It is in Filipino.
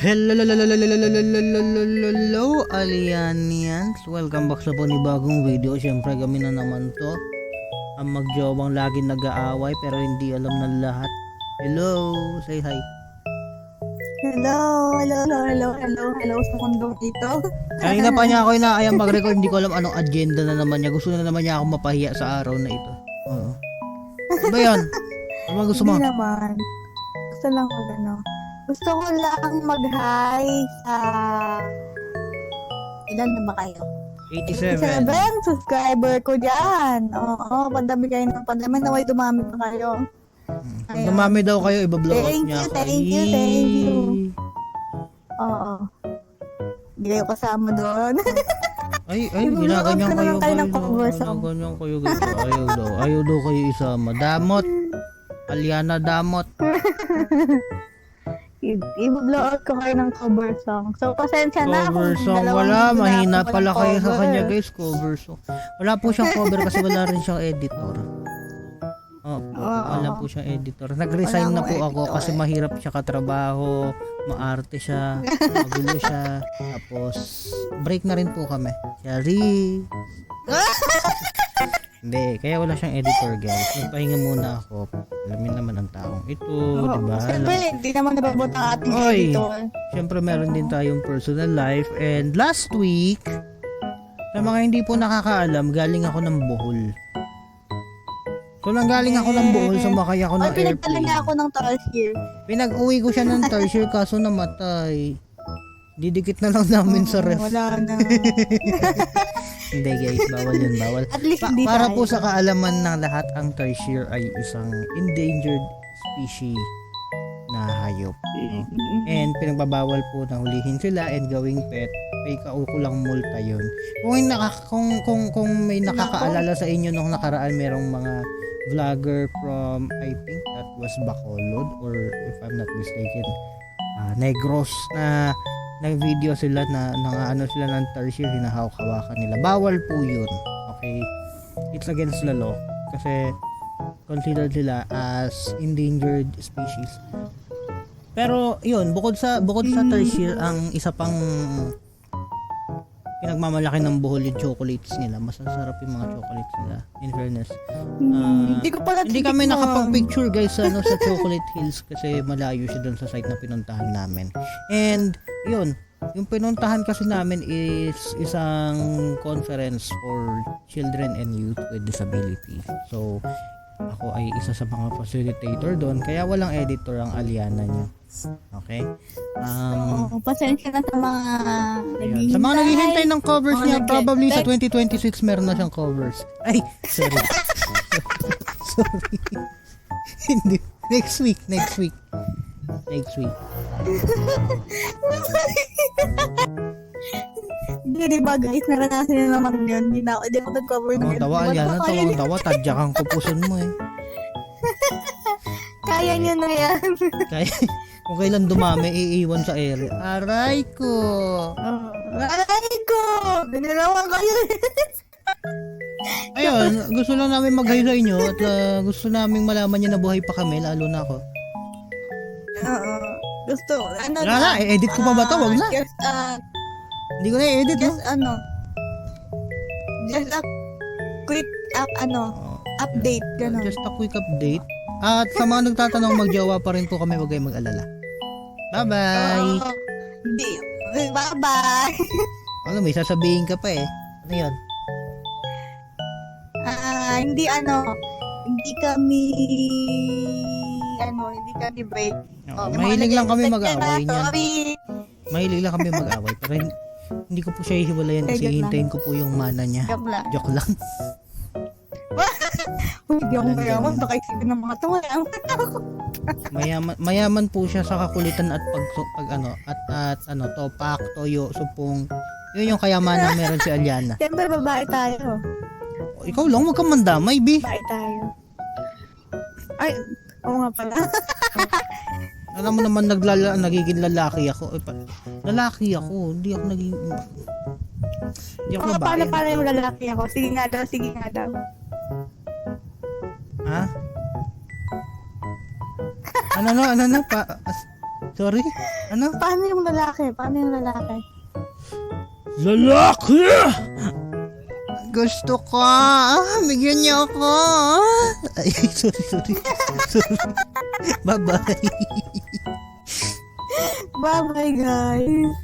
Hello, Alianians! Welcome back sa panibagong video. Siyempre kami na naman to, ang magjawang lagi nag-aaway pero hindi alam ng lahat. Hello, say hi. Hello sa mundong ito. Kanina pa niya ako inaayang mag-record, hindi ko alam anong agenda na naman niya. Gusto na naman niya ako mapahiya sa araw na ito. Oo. Ano ba yan? Ano ba gusto mo? Hindi naman. Gusto lang ko Gusto ko lang mag-hi sa... Ilan na ba kayo? 87. 87 subscriber ko dyan. Oo, pandami kayo ng pandami. Naway dumami pa kayo. Pag dumami daw kayo, ibablow out niya ako. Thank you. Oo. Hindi kayo kasama doon. Ay, ginaganyan kayo ng cover song. Ginaganyan kayo. Ayaw daw kayo isama. Damot. Aliana, damot. I-blow out ko kayo ng cover song. So, pasensya na. Cover song, wala. Mahina pala kayo sa kanya, guys. Cover song. Wala po siyang cover kasi wala rin siyang editor. Wala po siyang editor. Nag-resign na po ako kasi mahirap siya katrabaho. Maarte siya. Magulo siya. Tapos, break na rin po kami. Sorry. Hindi, kaya wala siyang editor, guys. Magpahinga muna ako. Alamin naman ang taong ito, diba? Siyempre, hindi naman nababot ang ating editor. Siyempre, meron din tayong personal life. And last week, sa mga hindi po nakakaalam, galing ako ng Bohol. So, nanggaling ako ng Bohol, sumakay ako ng pinagdala airplane. niya ako ng tarsier. Pinag-uwi ko siya ng tarsier, kaso namatay. Didikit na lang namin sa ref. Wala na. Hindi guys, bawal yun, bawal. At least hindi Para tayo. po sa kaalaman ng lahat, ang tarsier ay isang endangered species na hayop. No? And pinagbabawal po na hulihin sila and gawing pet. May kaukulang multa yun. Kung may nakakaalala sa inyo nung nakaraan, merong mga vlogger from, I think that was Bacolod, or if I'm not mistaken, Negros, na nag-video sila na ano sila ng tarsier, hinahawak-hawakan nila. Bawal po yun. Okay? It's against the law. Kasi considered sila as endangered species. Pero yun, bukod sa tarsier, ang isa pang pinagmamalaki ng Bohol yung chocolates nila. Masasarap yung mga chocolates nila, in fairness. Hindi kami nakapag-picture guys sa Chocolate Hills kasi malayo siya dun sa site na pinuntahan namin. And yun, yung pinuntahan kasi namin is isang conference for children and youth with disabilities. So ako ay isa sa mga facilitator doon, kaya walang editor ang Aliana niya. Okay? Pasensya na sa mga naghihintay. Sa mga naghihintay ng covers niya, probably sa 2026 meron na siyang covers. Ay, sorry. Sorry. Hindi. Next week. Hindi ba guys, naranasan na naman yun. Hindi ako nag-cover na yun. Tawa, Aliana, tawang-tawa. Tadyakan ko puson mo eh. Kaya nyo na yan. Kaya, kung kailan dumami, iiwan sa ere. Aray ko! Aray ko! Binalawan kayo. Ayun, gusto lang namin mag-hi sa inyo at gusto namin malaman niyo na buhay pa kami, lalo na ako. Oo. Gusto. Wala na, edit ko pa ba ito? Wag na. Hindi ko na i-edit, no? Just a quick update. Ganun. Just a quick update. At sa mga nagtatanong, magjowa pa rin po kami, huwag kayong mag-alala. Bye-bye! Hindi. Bye-bye! Ano, may sasabihin ka pa eh. Ano yun? Hindi kami break. Mahilig lang kami mag-away niya. Sorry. Mahilig lang kami mag-away. Pero hindi ko po siya hihiwalayan kasi hintayin ko po yung mana niya. Joke lang. Hindi ako mayaman. Baka isipin ng mga tawa. Mayaman po siya sa kakulitan at topak, toyo, supong. Yun yung kayamanan meron si Aliana. Siyempre, babae tayo. Ikaw lang, wag kang mandamay, B. Babae tayo. Ay, oo nga pala. Alam mo naman nagiging lalaki ako. Lalaki ako, hindi ako babae. Paano yung lalaki ako? Sige nga daw. Ha? Ano Sorry? Ano? Paano yung lalaki? Lalaki! Gusto ko. Bigyan niyo ako. Ay, sorry. Sorry. Bye-bye. Bye-bye, guys.